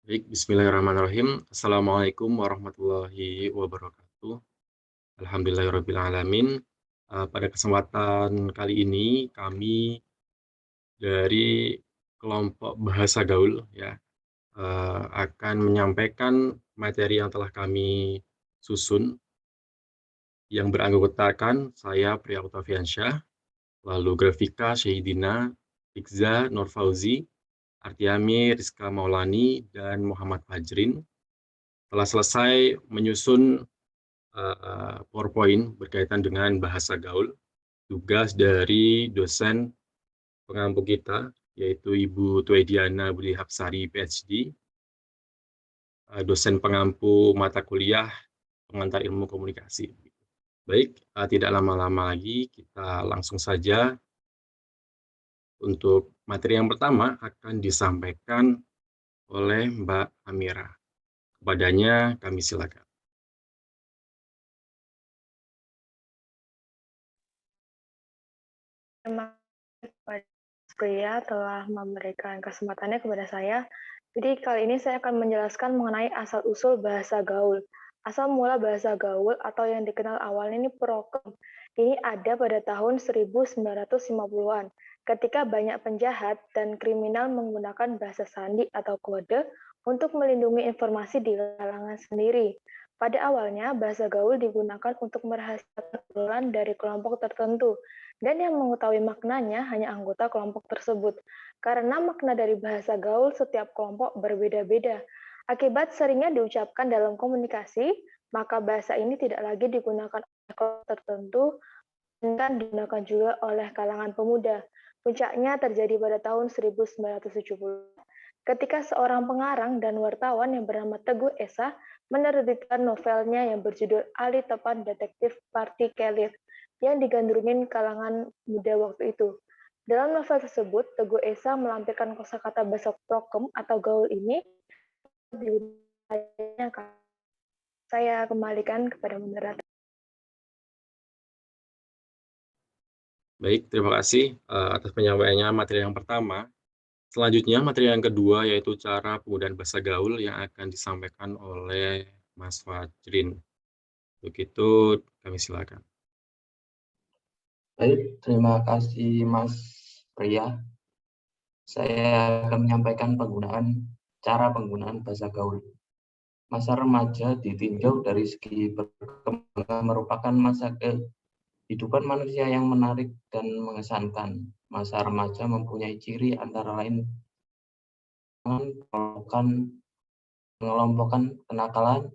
Baik, bismillahirrahmanirrahim. Assalamualaikum warahmatullahi wabarakatuh. Alhamdulillahirrahmanirrahim. Pada kesempatan kali ini kami dari kelompok bahasa gaul ya, akan menyampaikan materi yang telah kami susun yang beranggotakan saya Priya Oktaviansyah, lalu Grafika Syahidina, Ikza Nurfauzi, Artiami Rizka Maulani, dan Muhammad Fajrin telah selesai menyusun PowerPoint berkaitan dengan bahasa gaul. Tugas dari dosen pengampu kita, yaitu Ibu Tuediana Budi Hapsari, PhD, dosen pengampu mata kuliah pengantar ilmu komunikasi. Baik, tidak lama-lama lagi, kita langsung saja untuk materi yang pertama akan disampaikan oleh Mbak Amira. Kepadanya kami silakan. Terima kasih kepada Pria telah memberikan kesempatannya kepada saya. Jadi kali ini saya akan menjelaskan mengenai asal-usul bahasa gaul. Asal mula bahasa gaul atau yang dikenal awalnya ini prokem. Ini ada pada tahun 1950-an ketika banyak penjahat dan kriminal menggunakan bahasa sandi atau kode untuk melindungi informasi di kalangan sendiri. Pada awalnya, bahasa gaul digunakan untuk merahasiakan obrolan dari kelompok tertentu, dan yang mengetahui maknanya hanya anggota kelompok tersebut. Karena makna dari bahasa gaul setiap kelompok berbeda-beda. Akibat seringnya diucapkan dalam komunikasi, maka bahasa ini tidak lagi digunakan oleh kelompok tertentu, dan digunakan juga oleh kalangan pemuda. Puncaknya terjadi pada tahun 1970, ketika seorang pengarang dan wartawan yang bernama Teguh Esa menerbitkan novelnya yang berjudul Ali Tepan Detektif Party Kelir yang digandrungin kalangan muda waktu itu. Dalam novel tersebut, Teguh Esa melampirkan kosakata bahasa prokem atau gaul ini. Saya kembalikan kepada moderator. Baik, terima kasih atas penyampaiannya materi yang pertama. Selanjutnya, materi yang kedua yaitu cara penggunaan bahasa gaul yang akan disampaikan oleh Mas Fajrin. Untuk itu, kami silakan. Baik, terima kasih Mas Priya. Saya akan menyampaikan cara penggunaan bahasa gaul. Masa remaja ditinjau dari segi perkembangan merupakan masa kehidupan manusia yang menarik dan mengesankan. Masa remaja mempunyai ciri antara lain mengelompokkan kenakalan.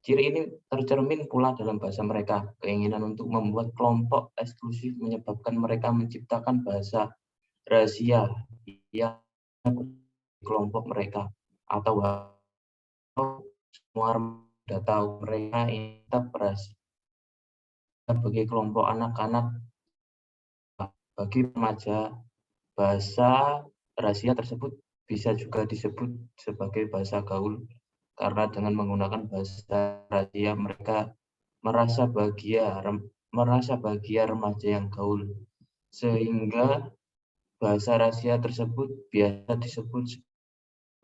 Ciri ini tercermin pula dalam bahasa mereka. Keinginan untuk membuat kelompok eksklusif menyebabkan mereka menciptakan bahasa rahasia yang kelompok mereka, atau semua sudah tahu mereka ini tetap rahasia. Bagi kelompok anak-anak, bagi remaja, bahasa rahasia tersebut bisa juga disebut sebagai bahasa gaul, karena dengan menggunakan bahasa rahasia mereka merasa bahagia remaja yang gaul, sehingga bahasa rahasia tersebut biasa disebut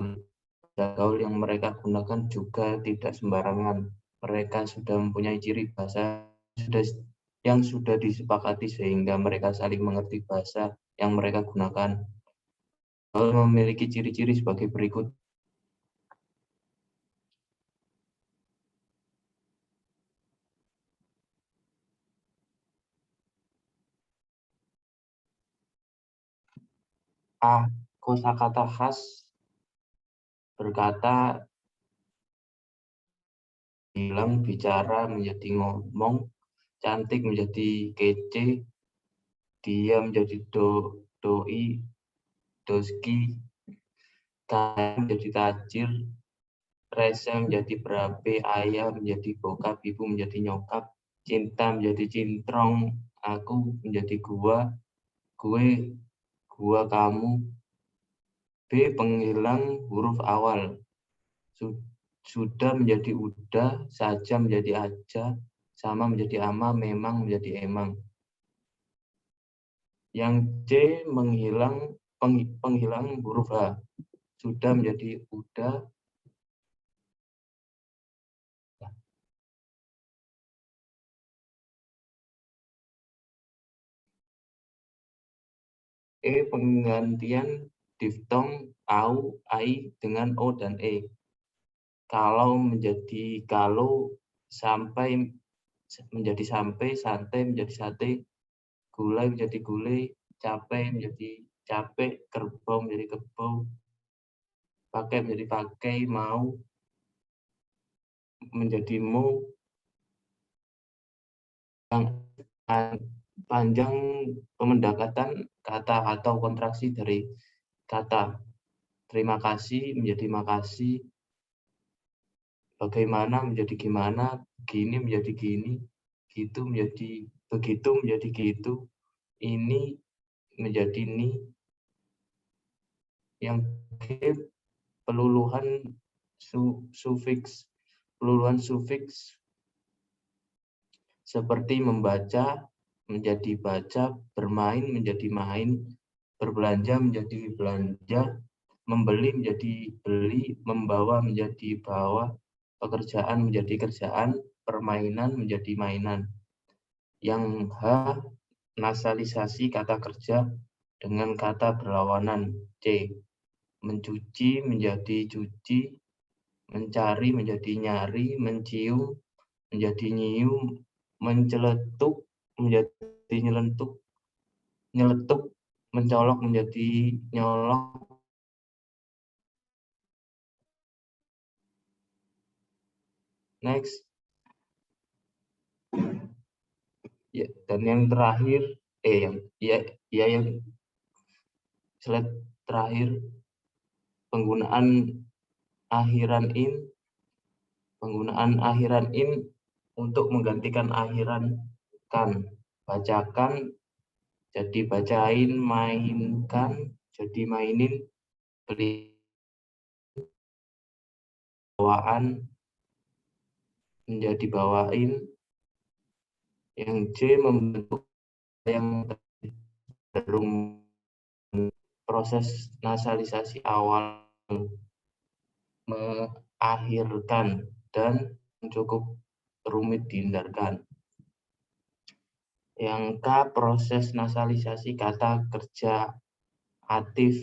bahasa gaul yang mereka gunakan juga tidak sembarangan. Mereka sudah mempunyai ciri bahasa yang sudah disepakati sehingga mereka saling mengerti bahasa yang mereka gunakan. Gaul memiliki ciri-ciri sebagai berikut. A. Kosakata khas berkata bilang, bicara menjadi ngomong, cantik menjadi kece, dia menjadi doi, doski, kaya menjadi tajir, rese menjadi berabe, ayah menjadi bokap, ibu menjadi nyokap, cinta menjadi cintrong, aku menjadi gua, gue, gua, kamu. B. Penghilang huruf awal. Sudah menjadi udah, saja menjadi aja, sama menjadi ama, memang menjadi emang. Yang C. Penghilang huruf H. Sudah menjadi udah, Penggantian diftong au, ai dengan o dan e. Kalau menjadi kalau, sampai menjadi sampai, santai menjadi sate, gulai menjadi gulai, capek menjadi capek, kerbau menjadi kerbau, pakai menjadi pakai, mau menjadi mau. Yang panjang pemendekatan kata atau kontraksi dari kata. Terima kasih menjadi makasih, bagaimana menjadi gimana, gini menjadi gini, gitu menjadi begitu menjadi gitu, ini menjadi ini. Yang peluluhan sufiks. Peluluhan sufiks seperti membaca menjadi baca, bermain menjadi main, berbelanja menjadi belanja, membeli menjadi beli, membawa menjadi bawa, pekerjaan menjadi kerjaan, permainan menjadi mainan. Yang H, nasalisasi kata kerja dengan kata berlawanan. C, mencuci menjadi cuci, mencari menjadi nyari, mencium menjadi nyium, menceletuk menjadi nyelentuk, nyeletuk, mencolok menjadi nyolok. Next. Ya, dan yang terakhir, yang slide terakhir, penggunaan akhiran in. Penggunaan akhiran in untuk menggantikan akhiran kan. Bacakan jadi bacain, mainkan jadi mainin, beli, bawaan menjadi bawain. Yang C, membentuk yang cenderung proses nasalisasi awal mengakhirkan dan cukup rumit dihindarkan. Yang K, proses nasalisasi kata kerja aktif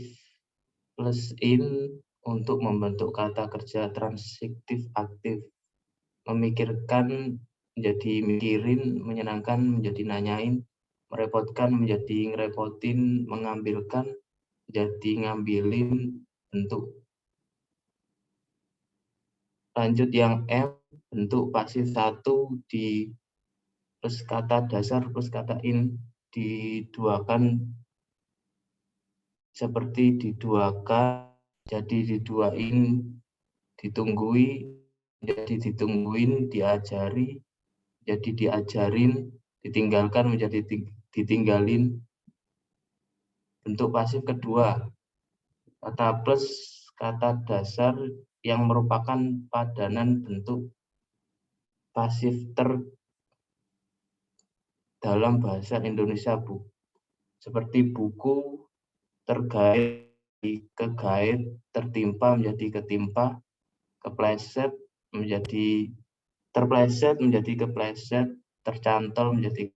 plus in untuk membentuk kata kerja transitif aktif. Memikirkan menjadi mikirin, menyenangkan menjadi nanyain, merepotkan menjadi ngerepotin, mengambilkan jadi ngambilin bentuk. Lanjut yang M, bentuk pasif 1 di plus kata dasar plus kata in diduakan seperti diduakan, jadi diduain, ditunggui, jadi ditungguin, diajari, jadi diajarin, ditinggalkan menjadi ditinggalin. Bentuk pasif kedua, kata plus kata dasar yang merupakan padanan bentuk pasif dalam bahasa Indonesia seperti buku, tergait, kegait, tertimpa menjadi ketimpa, kepleset menjadi terpleset menjadi kepleset, tercantol menjadi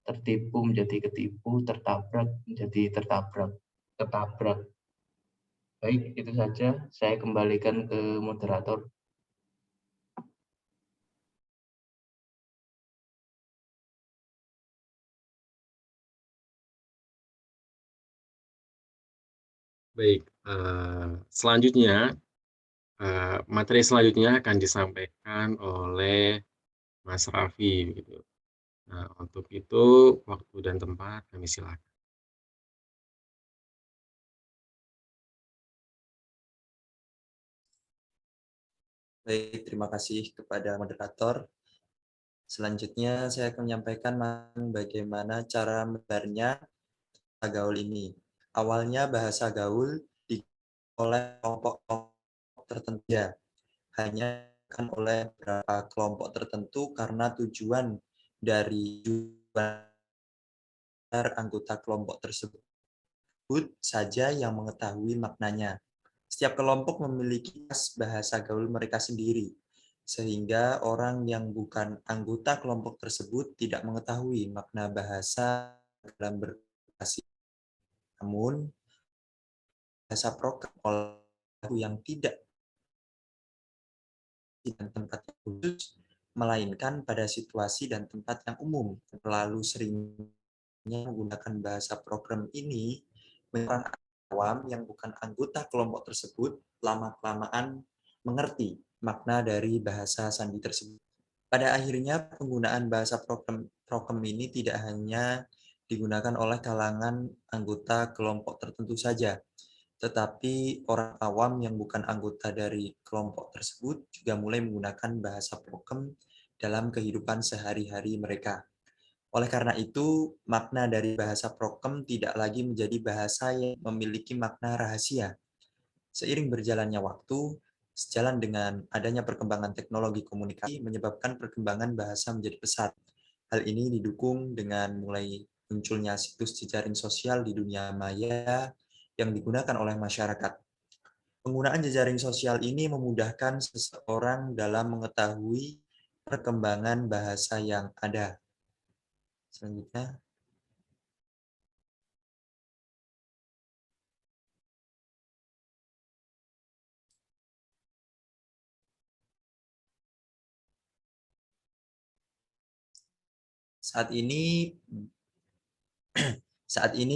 tertipu menjadi ketipu, tertabrak menjadi tertabrak, ketabrak. Baik, itu saja. Saya kembalikan ke moderator. Baik, materi selanjutnya akan disampaikan oleh Mas Raffi. Gitu. Nah, untuk itu waktu dan tempat kami silakan. Baik, terima kasih kepada moderator. Selanjutnya saya akan menyampaikan bagaimana cara menyebarnya bahasa gaul ini. Awalnya bahasa gaul oleh kelompok tertentu, hanya oleh beberapa kelompok tertentu karena tujuan dari anggota kelompok tersebut saja yang mengetahui maknanya. Setiap kelompok memiliki bahasa gaul mereka sendiri, sehingga orang yang bukan anggota kelompok tersebut tidak mengetahui makna bahasa dalam berkomunikasi. Namun, bahasa program oleh yang tidak dan tempat yang khusus, melainkan pada situasi dan tempat yang umum. Terlalu seringnya menggunakan bahasa program ini orang awam yang bukan anggota kelompok tersebut lama-kelamaan mengerti makna dari bahasa sandi tersebut. Pada akhirnya penggunaan bahasa program ini tidak hanya digunakan oleh kalangan anggota kelompok tertentu saja, tetapi orang awam yang bukan anggota dari kelompok tersebut juga mulai menggunakan bahasa prokem dalam kehidupan sehari-hari mereka. Oleh karena itu, makna dari bahasa prokem tidak lagi menjadi bahasa yang memiliki makna rahasia. Seiring berjalannya waktu, sejalan dengan adanya perkembangan teknologi komunikasi menyebabkan perkembangan bahasa menjadi pesat. Hal ini didukung dengan mulai munculnya situs jejaring sosial di dunia maya yang digunakan oleh masyarakat. Penggunaan jejaring sosial ini memudahkan seseorang dalam mengetahui perkembangan bahasa yang ada. Selanjutnya, saat ini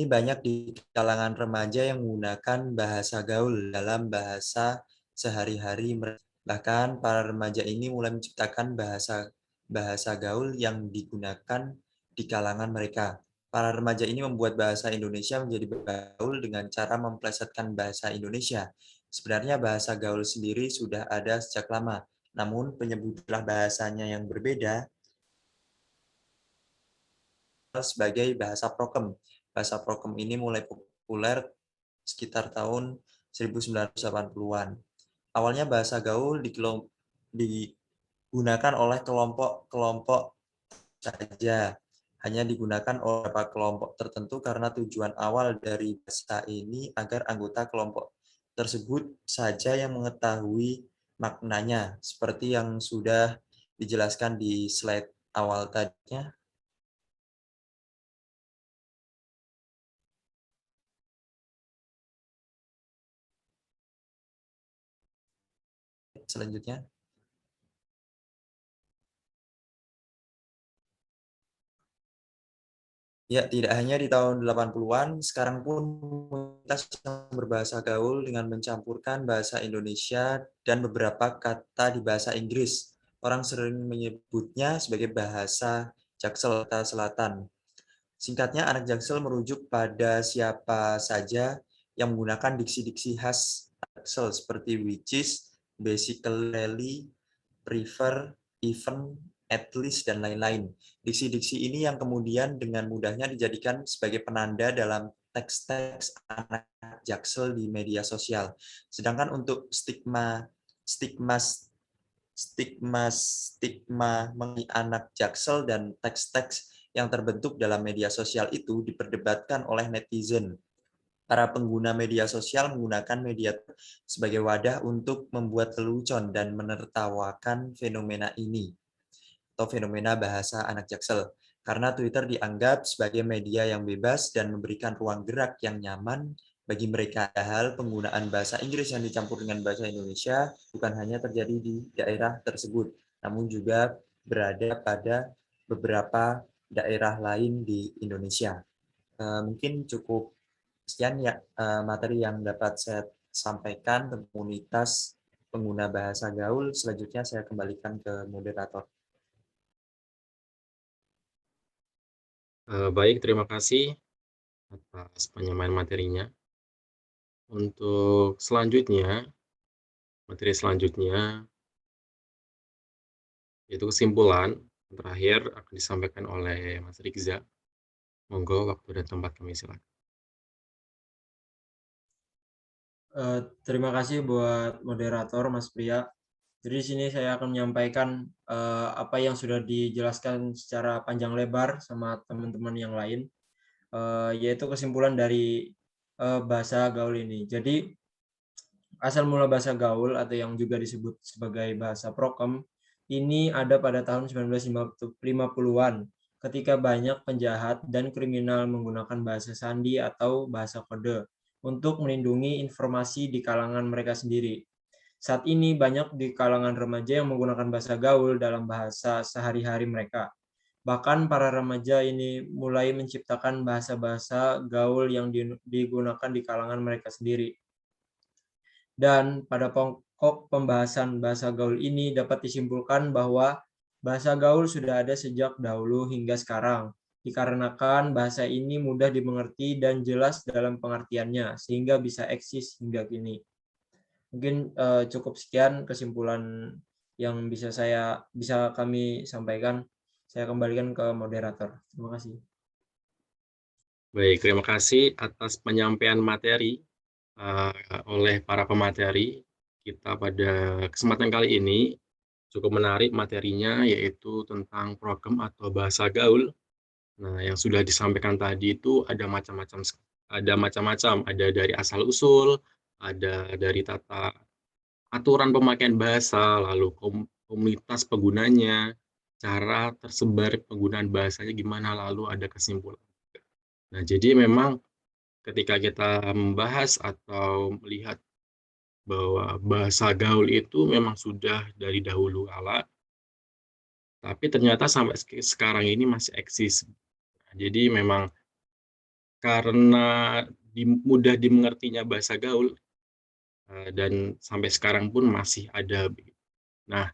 banyak di kalangan remaja yang menggunakan bahasa gaul dalam bahasa sehari-hari. Bahkan para remaja ini mulai menciptakan bahasa gaul yang digunakan di kalangan mereka. Para remaja ini membuat bahasa Indonesia menjadi gaul dengan cara memplesetkan bahasa Indonesia. Sebenarnya bahasa gaul sendiri sudah ada sejak lama, namun penyebutan bahasanya yang berbeda sebagai bahasa prokem. Bahasa prokem ini mulai populer sekitar tahun 1980-an. Awalnya bahasa gaul digunakan oleh kelompok-kelompok saja. Hanya digunakan oleh beberapa kelompok tertentu karena tujuan awal dari bahasa ini agar anggota kelompok tersebut saja yang mengetahui maknanya, seperti yang sudah dijelaskan di slide awal tadinya. Selanjutnya. Ya, tidak hanya di tahun 80-an, sekarang pun komunitas yang berbahasa gaul dengan mencampurkan bahasa Indonesia dan beberapa kata di bahasa Inggris. Orang sering menyebutnya sebagai bahasa Jaksel Selatan. Singkatnya, anak Jaksel merujuk pada siapa saja yang menggunakan diksi-diksi khas Jaksel seperti which is, basically, prefer, even, at least, dan lain-lain. Diksi-diksi ini yang kemudian dengan mudahnya dijadikan sebagai penanda dalam teks-teks anak Jaksel di media sosial. Sedangkan untuk stigma mengenai anak Jaksel dan teks-teks yang terbentuk dalam media sosial itu diperdebatkan oleh netizen. Para pengguna media sosial menggunakan media sebagai wadah untuk membuat lelucon dan menertawakan fenomena ini, atau fenomena bahasa anak Jaksel. Karena Twitter dianggap sebagai media yang bebas dan memberikan ruang gerak yang nyaman bagi mereka. Hal penggunaan bahasa Inggris yang dicampur dengan bahasa Indonesia bukan hanya terjadi di daerah tersebut, namun juga berada pada beberapa daerah lain di Indonesia. Mungkin cukup sekian ya materi yang dapat saya sampaikan tentang komunitas pengguna bahasa gaul. Selanjutnya saya kembalikan ke moderator. Baik, terima kasih atas penyampaian materinya. Untuk materi selanjutnya, yaitu kesimpulan terakhir akan disampaikan oleh Mas Rikza. Monggo, waktu dan tempat kami silakan. Terima kasih buat moderator Mas Priya. Jadi di sini saya akan menyampaikan apa yang sudah dijelaskan secara panjang lebar sama teman-teman yang lain, yaitu kesimpulan dari bahasa gaul ini. Jadi asal mula bahasa gaul atau yang juga disebut sebagai bahasa prokem ini ada pada tahun 1950-an ketika banyak penjahat dan kriminal menggunakan bahasa sandi atau bahasa kode untuk melindungi informasi di kalangan mereka sendiri. Saat ini banyak di kalangan remaja yang menggunakan bahasa gaul dalam bahasa sehari-hari mereka. Bahkan para remaja ini mulai menciptakan bahasa-bahasa gaul yang digunakan di kalangan mereka sendiri. Dan pada pokok pembahasan bahasa gaul ini dapat disimpulkan bahwa bahasa gaul sudah ada sejak dahulu hingga sekarang, dikarenakan bahasa ini mudah dimengerti dan jelas dalam pengertiannya, sehingga bisa eksis hingga kini. Mungkin cukup sekian kesimpulan yang bisa kami sampaikan. Saya kembalikan ke moderator. Terima kasih. Baik, terima kasih atas penyampaian materi oleh para pemateri kita pada kesempatan kali ini. Cukup menarik materinya, yaitu tentang program atau bahasa gaul. Nah, yang sudah disampaikan tadi itu ada macam-macam, ada dari asal-usul, ada dari tata aturan pemakaian bahasa, lalu komunitas penggunanya, cara tersebar penggunaan bahasanya gimana, lalu ada kesimpulan. Nah, jadi memang ketika kita membahas atau melihat bahwa bahasa gaul itu memang sudah dari dahulu kala, tapi ternyata sampai sekarang ini masih eksis. Nah, jadi memang karena mudah dimengertinya bahasa gaul, dan sampai sekarang pun masih ada. Nah,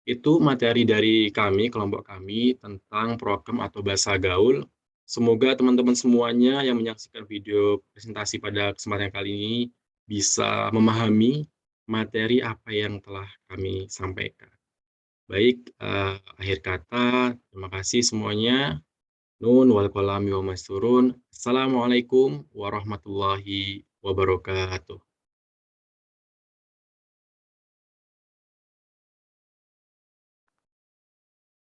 itu materi dari kami, kelompok kami, tentang program atau bahasa gaul. Semoga teman-teman semuanya yang menyaksikan video presentasi pada kesempatan kali ini bisa memahami materi apa yang telah kami sampaikan. Baik, akhir kata, terima kasih semuanya. Nun wal qalami wa masturun. Assalamualaikum warahmatullahi wabarakatuh.